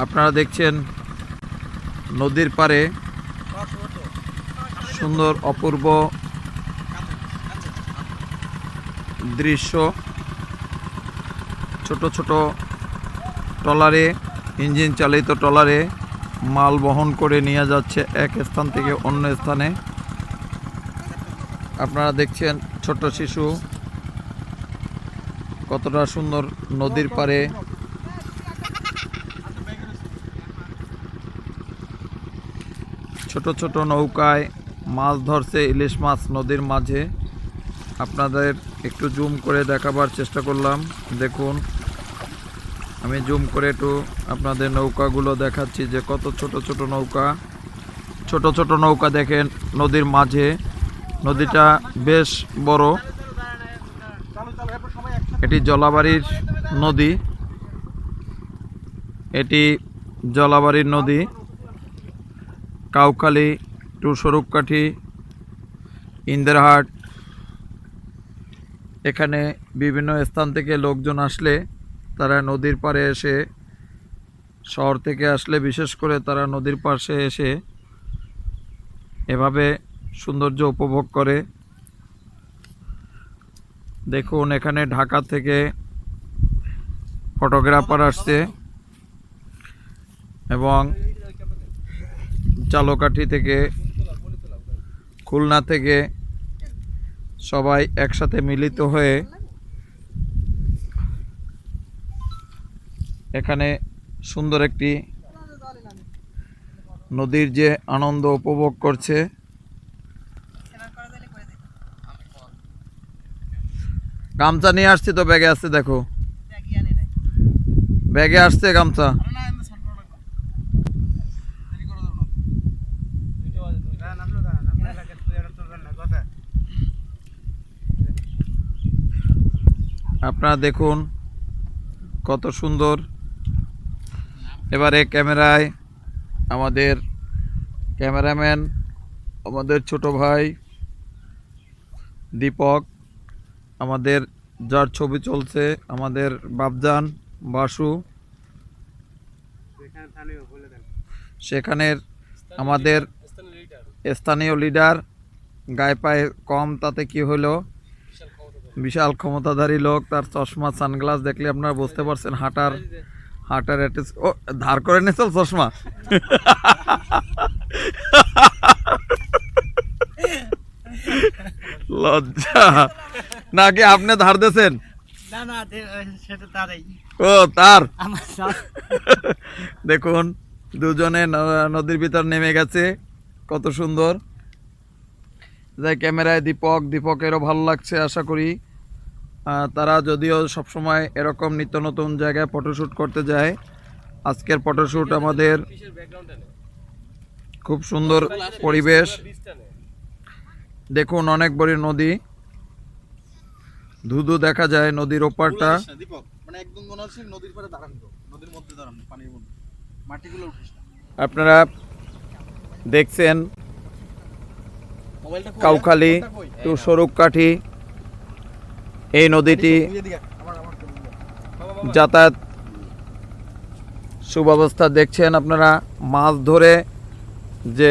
আপনারা দেখছেন নদীর পাড়ে সুন্দর অপূর্ব দৃশ্য। ছোট ছোট ট্রলারে, ইঞ্জিন চালিত ট্রলারে মাল বহন করে নিয়ে যাচ্ছে এক স্থান থেকে অন্য স্থানে। আপনারা দেখছেন ছোট শিশু কতটা সুন্দর নদীর পাড়ে ছোট ছোট নৌকায় মাছ ধরছে, ইলিশ মাছ নদীর মাঝে। আপনাদের একটু জুম করে দেখাবার চেষ্টা করলাম। দেখুন, আমি জুম করে একটু আপনাদের নৌকাগুলো দেখাচ্ছি যে কত ছোট ছোট নৌকা। ছোট ছোট নৌকা দেখেন নদীর মাঝে। নদীটা বেশ বড়। এটি জলাবাড়ির নদী, এটি জলাবাড়ির নদী। কাউখালী টু স্বরূপকাঠি, ইন্দিরহাট, এখানে বিভিন্ন স্থান থেকে লোকজন আসলে তারা নদীর পাড়ে এসে, শহর থেকে আসলে বিশেষ করে তারা নদীর পাশে এসে এভাবে সৌন্দর্য উপভোগ করে। দেখুন, এখানে ঢাকা থেকে ফটোগ্রাফার আসছে এবং চালকাঠি থেকে, খুলনা থেকে সবাই একসাথে মিলিত হয়ে এখানে সুন্দর একটি নদীর যে আনন্দ উপভোগ করছে। গামছা নিয়ে আসছি তো, ব্যাগে আসছে, দেখো ব্যাগে আসছে গামছা। আপনারা দেখুন কত সুন্দর। এবারে ক্যামেরায় আমাদের ক্যামেরাম্যান, আমাদের ছোট ভাই দীপক, আমাদের যার ছবি চলছে আমাদের বাবজান বাসু, সেখানের আমাদের স্থানীয় লিডার। গায়ে পায়ে কম তাতে কি হলো, বিশাল ক্ষমতাধারী লোক। তার চশমা, সানগ্লাস দেখলে আপনারা বুঝতে পারছেন হাঁটার ও ধার করে নিয়েছিল চশমা। লজ্জা নাকি আপনি ধার দিয়েছেন? ও তার। দেখুন দুজনে নদীর ভিতর নেমে গেছে, কত সুন্দর। যাই ক্যামেরায় দীপকেরও ভালো লাগছে আশা করি। তারা যদিও সবসময় এরকম নিত্য নতুন জায়গায় ফটোশ্যুট করতে যায়, আজকের ফটোশ্যুট আমাদের খুব সুন্দর পরিবেশ। দেখুন অনেক বড় নদী, ধুধু দেখা যায় নদীর ওপারটা। আপনারা দেখছেন কাউখালী টু স্বরূপকাঠি এই নদীটি যাতায়াত সুব্যবস্থা দেখছেন আপনারা। মাছ ধরে যে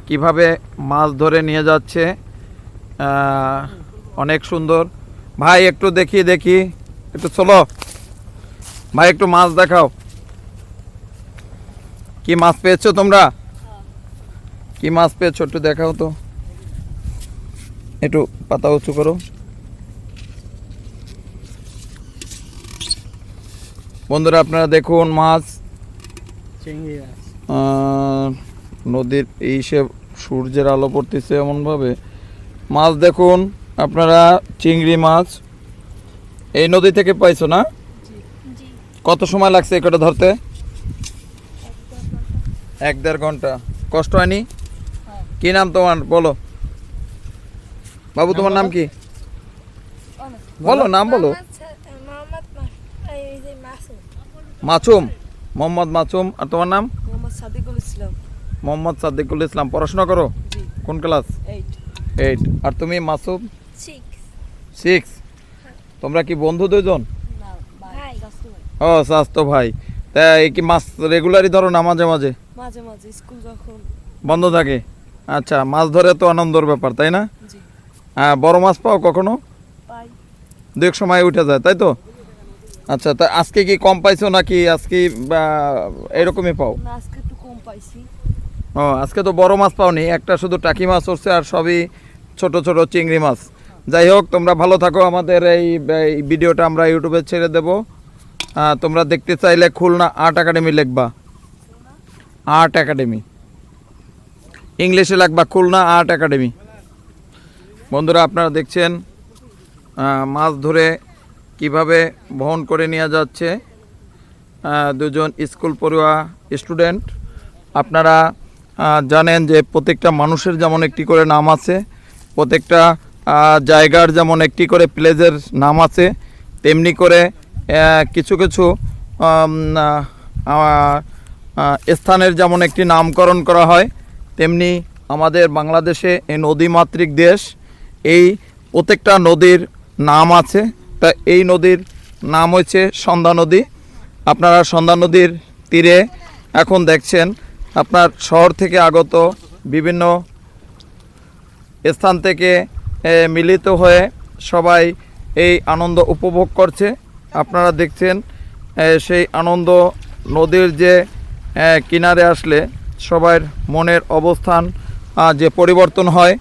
কিভাবে মাছ ধরে নিয়ে যাচ্ছে, অনেক সুন্দর। ভাই একটু দেখি একটু চলো ভাই, একটু মাছ দেখাও। কি মাছ পেয়েছো তোমরা? কি মাছ পেয়েছো একটু দেখাও তো, একটু পাতা উঁচু করো। বন্ধুরা আপনারা দেখুন মাছ, নদীর এই সে সূর্যের আলো পড়তেছে এমনভাবে। মাছ দেখুন আপনারা, চিংড়ি মাছ এই নদী থেকে পাইছো না? কত সময় লাগছে এটা ধরতে? 1-1.5 ঘন্টা। কষ্ট হয়নি? কি নাম তোমার বলো বাবু, তোমার নাম কি বলো, নাম বলো। মাসুম, মোহাম্মদ মাসুম। আর তোমার নাম? মোহাম্মদ সাদিকুল ইসলাম। পড়াশোনা করো? কোন ক্লাস? 8। আর তুমি মাসুম? 6। তোমরা কি বন্ধু দুজন? ও স্বাস্থ্য ভাই। তা এই কি মাছ রেগুলারই ধরো না মাঝে মাঝে? মাঝে মাঝে স্কুল যখন বন্ধ থাকে। আচ্ছা, মাছ ধরে তো আনন্দের ব্যাপার, তাই না? জি হ্যাঁ, বড় মাছ পাও কখনো? পাই। দু এক সময় উঠে যায়, তাই তো? আচ্ছা, তা আজকে কি কম পাইছো নাকি আজকে এরকমই পাও? না, আজকে একটু কম পাইছি। ও, আজকে তো বড় মাছ পাওনি, একটা শুধু টাকি মাছ উঠছে আর সবই ছোট ছোট চিংড়ি মাছ। যাই হোক, তোমরা ভালো থাকো। আমাদের এই ভিডিওটা আমরা ইউটিউবে ছেড়ে দেব। তোমরা দেখতে চাইলে খুলনা আর্ট একাডেমি লিখবা, আর্ট একাডেমি ইংলিশে লিখবা, খুলনা আর্ট একাডেমি। বন্ধুরা, আপনারা দেখছেন মাছ ধরে কিভাবে বহন করে নিয়ে যাচ্ছে দুজন স্কুল পড়ুয়া স্টুডেন্ট। আপনারা জানেন যে প্রত্যেকটা মানুষের যেমন একটি করে নাম আছে, প্রত্যেকটা জায়গার যেমন একটি করে প্লেসের নাম আছে, তেমনি করে কিছু কিছু স্থানের যেমন একটি নামকরণ করা হয়, তেমনি আমাদের বাংলাদেশে এই নদীমাতৃক দেশ, এই প্রত্যেকটা নদীর নাম আছে। তা এই নদীর নাম হচ্ছে সন্ধ্যা নদী। আপনারা সন্ধ্যা নদীর তীরে এখন দেখছেন আপনার শহর থেকে আগত বিভিন্ন স্থান থেকে মিলিত হয়ে সবাই এই আনন্দ উপভোগ করছে। আপনারা দেখছেন সেই আনন্দ নদীর যে কিনারে আসলে সবার মনের অবস্থান যে পরিবর্তন হয়,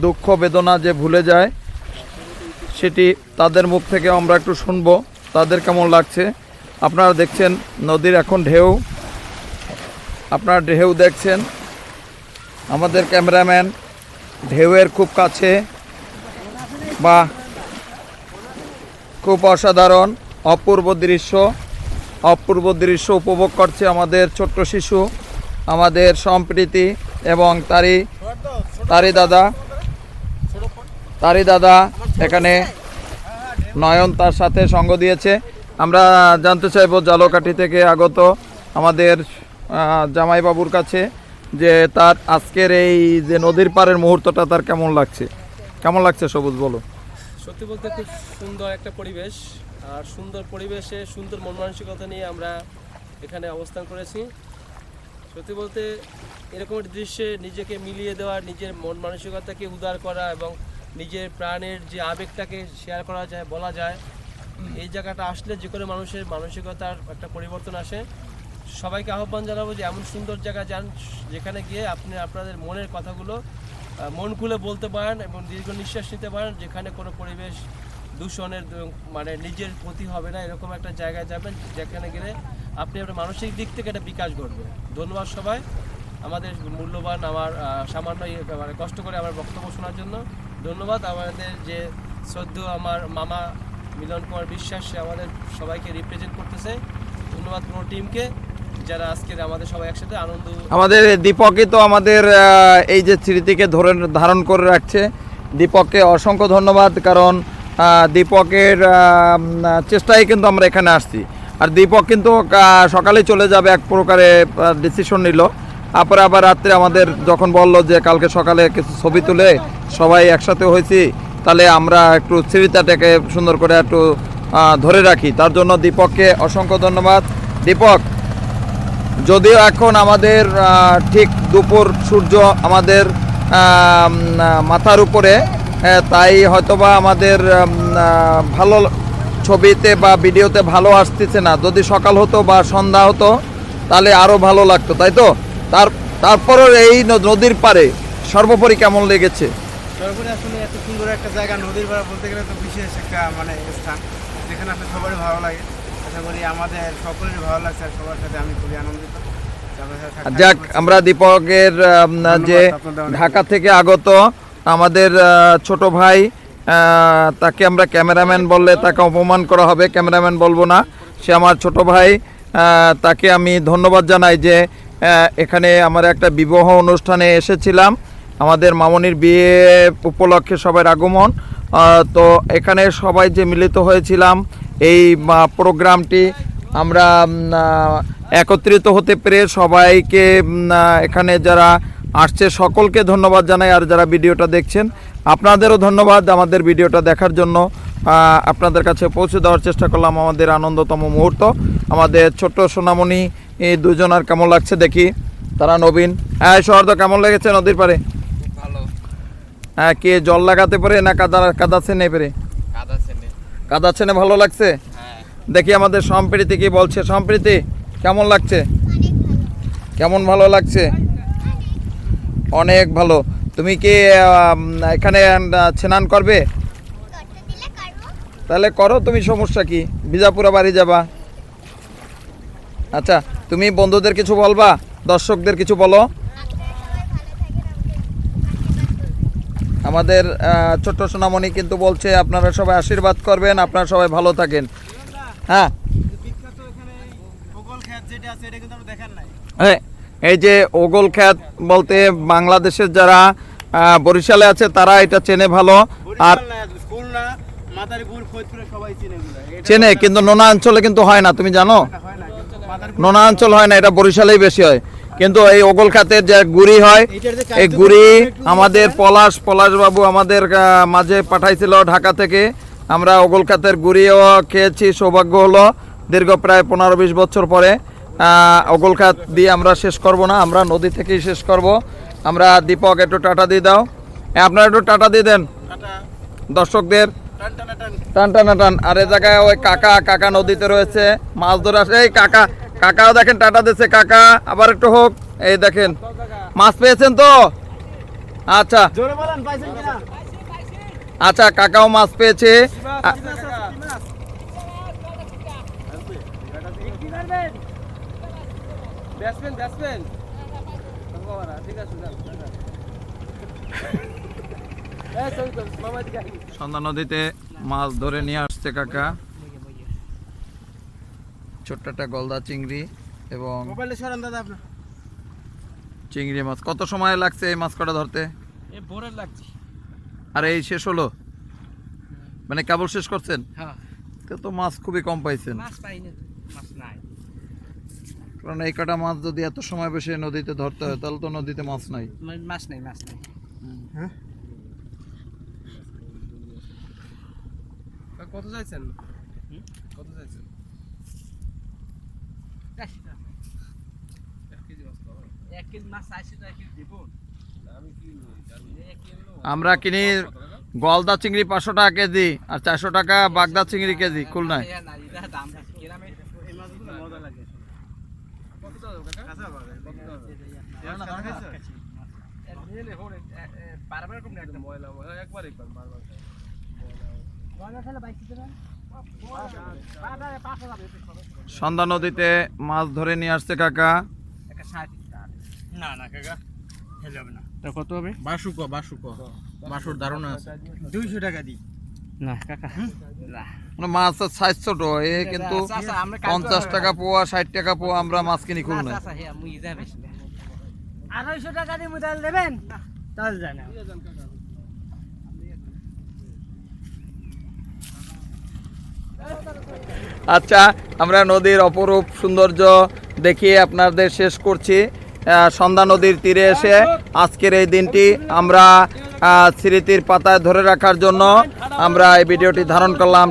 দুঃখ বেদনা যে ভুলে যায়, সেটি তাদের মুখ থেকে আমরা একটু শুনবো তাদের কেমন লাগছে। আপনারা দেখছেন নদীর এখন ঢেউ, আপনারা ঢেউ দেখছেন। আমাদের ক্যামেরাম্যান ঢেউয়ের খুব কাছে বা খুব অসাধারণ অপূর্ব দৃশ্য উপভোগ করছে আমাদের ছোট্ট শিশু, আমাদের সম্প্রীতি এবং তারি দাদা এখানে নয়ন তার সাথে সঙ্গ দিয়েছে। আমরা জানতে চাইব জালকাঠি থেকে আগত আমাদের জামাইবাবুর কাছে যে তার আজকের এই যে নদীর পাড়ের মুহূর্তটা তার কেমন লাগছে সবুজ, বলো। সত্যি বলতে খুব সুন্দর একটা পরিবেশ, আর সুন্দর পরিবেশে সুন্দর মন মানসিকতা নিয়ে আমরা এখানে অবস্থান করেছি। সত্যি বলতে এরকম একটা দৃশ্যে নিজেকে মিলিয়ে দেওয়া, নিজের মন মানসিকতাকে উদার করা এবং নিজের প্রাণের যে আবেগটাকে শেয়ার করা যায়, বলা যায়, এই জায়গাটা আসলে যে কোনো মানুষের মানসিকতার একটা পরিবর্তন আসে। সবাইকে আহ্বান জানাবো যে এমন সুন্দর জায়গা যান যেখানে গিয়ে আপনি আপনাদের মনের কথাগুলো মন খুলে বলতে পারেন এবং দীর্ঘ নিঃশ্বাস নিতে পারেন, যেখানে কোনো পরিবেশ দূষণের মানে নিজের ক্ষতি হবে না। এরকম একটা জায়গায় যাবেন যেখানে গেলে আপনি আপনার মানসিক দিক থেকে একটা বিকাশ ঘটবে। ধন্যবাদ সবাই আমাদের মূল্যবান আমার সামান্য মানে কষ্ট করে আমার বক্তব্য শোনার জন্য। ধন্যবাদ আমাদের যে শ্রদ্ধেয় আমার মামা মিলন কুমার বিশ্বাস, সে আমাদের সবাইকে রিপ্রেজেন্ট করতেছে। ধন্যবাদ পুরো টিমকে যারা আজকের আমাদের সবাই একসাথে আনন্দ। আমাদের দীপকই তো আমাদের এই যে স্মৃতিকে ধারণ করে রাখছে। দীপককে অসংখ্য ধন্যবাদ, কারণ দীপকের চেষ্টায় কিন্তু আমরা এখানে আসছি। আর দীপক কিন্তু সকালে চলে যাবে, এক প্রকারে ডিসিশন নিল। তারপরে আবার রাত্রে আমাদের যখন বললো যে কালকে সকালে কিছু ছবি তুলে সবাই একসাথে হয়েছি, তাহলে আমরা একটু স্মৃতিটাকে সুন্দর করে একটু ধরে রাখি, তার জন্য দীপককে অসংখ্য ধন্যবাদ। দীপক, যদিও এখন আমাদের ঠিক দুপুর সূর্য আমাদের মাথার উপরে, তাই হয়তোবা আমাদের ভালো ছবিতে বা ভিডিওতে ভালো আসতেছে না। যদি সকাল হতো বা সন্ধ্যা হতো তাহলে আরও ভালো লাগতো, তাই তো? তারপরও এই নদীর পাড়ে সর্বোপরি কেমন লেগেছে? সর্বোপরি আসলে এত সুন্দর একটা জায়গা, নদীর পাড় বলতে গেলে তো বিশেষ একটা মানে স্থান, যেখানে আসলে সবারই ভালো লাগে। আশা করি আমাদের সকলেরই ভালো লাগছে, আর সবার সাথে আমি খুবই আনন্দিত। যাক, আমরা দীপকের যে ঢাকা থেকে আগত আমাদের ছোট ভাই, তাকে আমরা ক্যামেরাম্যান বললে তাকে অপমান করা হবে, ক্যামেরাম্যান বলবো না, সে আমার ছোট ভাই। তাকে আমি ধন্যবাদ জানাই যে এখানে আমার একটা বিবাহ অনুষ্ঠানে এসেছিলাম, আমাদের মামনির বিয়ে উপলক্ষে সবার আগমন। তো এখানে সবাই যে মিলিত হয়েছিলাম, এই প্রোগ্রামটি আমরা একত্রিত হতে পেরে সবাইকে এখানে যারা আসছে সকলকে ধন্যবাদ জানাই। আর যারা ভিডিওটা দেখছেন আপনাদেরও ধন্যবাদ আমাদের ভিডিওটা দেখার জন্য। আপনাদের কাছে পৌঁছে দেওয়ার চেষ্টা করলাম আমাদের আনন্দতম মুহূর্ত। আমাদের ছোট্ট সোনামণি এই দুজনের কেমন লাগছে দেখি, তারা নবীন। হ্যাঁ সৌহার্দ্য, কেমন লেগেছে নদীর পাড়ে? ভালো। হ্যাঁ, কে জল লাগাতে পারে না কাদাচ্ছে নেই পারে? কাদাচ্ছে না, ভালো লাগছে। হ্যাঁ। দেখি আমাদের সম্প্রীতি কি বলছে। সম্প্রীতি, কেমন লাগছে? কেমন ভালো লাগছে? অনেক ভালো। তুমি কি এখানে স্নান করবে? তাহলে করো, তুমি সমস্যা কি, বিজাপুরা বাড়ি যাবা। আচ্ছা, তুমি বন্ধুদের কিছু বলবা, দর্শকদের কিছু বলো। আমাদের ছোট্ট সোনামণি কিন্তু বলছে আপনারা সবাই আশীর্বাদ করবেন, আপনারা সবাই ভালো থাকেন। হ্যাঁ, বিখ্যাত এখানে ভূগোল খ্যাত যেটা আছে এটা কিন্তু আমরা দেখার নাই। হ্যাঁ, এই যে ওগল খ্যাত বলতে বাংলাদেশের যারা বরিশালে আছে তারা এটা চেনে ভালো, আর খুলনা, মাদারীপুর, ফরিদপুরে সবাই চিনে এগুলো। এটা চেনে, কিন্তু নোনা অঞ্চলে কিন্তু হয় না, তুমি জানো? হয় না, কিন্তু মাদারীপুর নোনা অঞ্চল হয় না, এটা বরিশালেই বেশি হয়। কিন্তু এই ওগল খাতের যে গুড়ি হয়, এইটার যে এই গুড়ি আমাদের পলাশ বাবু আমাদের মাঝে পাঠাইছিল ঢাকা থেকে। আমরা ওগল খাতের গুড়িও খেয়েছি, সৌভাগ্য হলো দীর্ঘ প্রায় 15-20 বছর পরে। ওগল খাত দিয়ে আমরা শেষ করব না, আমরা নদী থেকেই শেষ করব। আমরা দীপক একটু টাটা দিয়ে দাও, আপনারা একটু টাটা দিয়ে দেন দর্শকদের। টান টান টান। আর এ জায়গায় ওই কাকা নদীতে রয়েছে, মাছ ধরে আসে। এই কাকাও দেখেন টাটা দিচ্ছে। কাকা আবার একটু হোক। এই দেখেন মাছ পেয়েছেন তো? আচ্ছা জোরে বলেন, পাইছেন কিনা? আচ্ছা, কাকাও মাছ পেয়েছে। ব্যাটসম্যান ঠিক আছে, সন্ধ্যা নদীতে মাছ ধরে নিয়ে আসছে কাকা, ছোট্ট একটা গলদা চিংড়ি এবং মোবাইলে সরান দাদা আপনার। চিংড়ি মাছ। কত সময় লাগছে এই মাছ কটা ধরতে? এ ভোরের লাগছে। আর এই শেষ হলো, মানে কেবল শেষ করছেন? হ্যাঁ, তো মাছ খুবই কম পাইছেন, মাছ পাইনি, মাছ নাই। কারণ এই কটা মাছ যদি এত সময় বসে নদীতে ধরতে হয় তাহলে তো নদীতে মাছ নাই। মাছ নাই। হ্যাঁ, কত চাইছেন? কত চাইছেন? এক কেজি মাছ চাইছি তো, 1 কেজি দিব। আমরা কিনি গলদা চিংড়ি 500 টাকা কেজি, আর 400 টাকা বাগদা চিংড়ি কেজি খুলনায়। এই মাছগুলো মজা লাগে। কাঁচা পাবে। সন্ধ্যা নদীতে মাছ ধরে নিয়ে আসছে কাকা। না না কাকা, হেলে হবে না। তা কত হবে? বাসুর ধারণা আছে। 200 টাকা দিই। না কাকা, না মানে মাছের সাইজ ছোট, এ কিন্তু 50 টাকা পোয়া, 60 টাকা পোয়া আমরা মাছ কিনি খুলনায়। 250 টাকা দিয়ে মুদাল দেবেন, তাহলে জানা। আচ্ছা, আমরা নদীর অপরূপ সৌন্দর্য দেখিয়ে আপনাদের শেষ করছি। সন্ধ্যা নদীর তীরে এসে আজকের এই দিনটি আমরা স্মৃতির পাতায় ধরে রাখার জন্য আমরা এই ভিডিওটি ধারণ করলাম।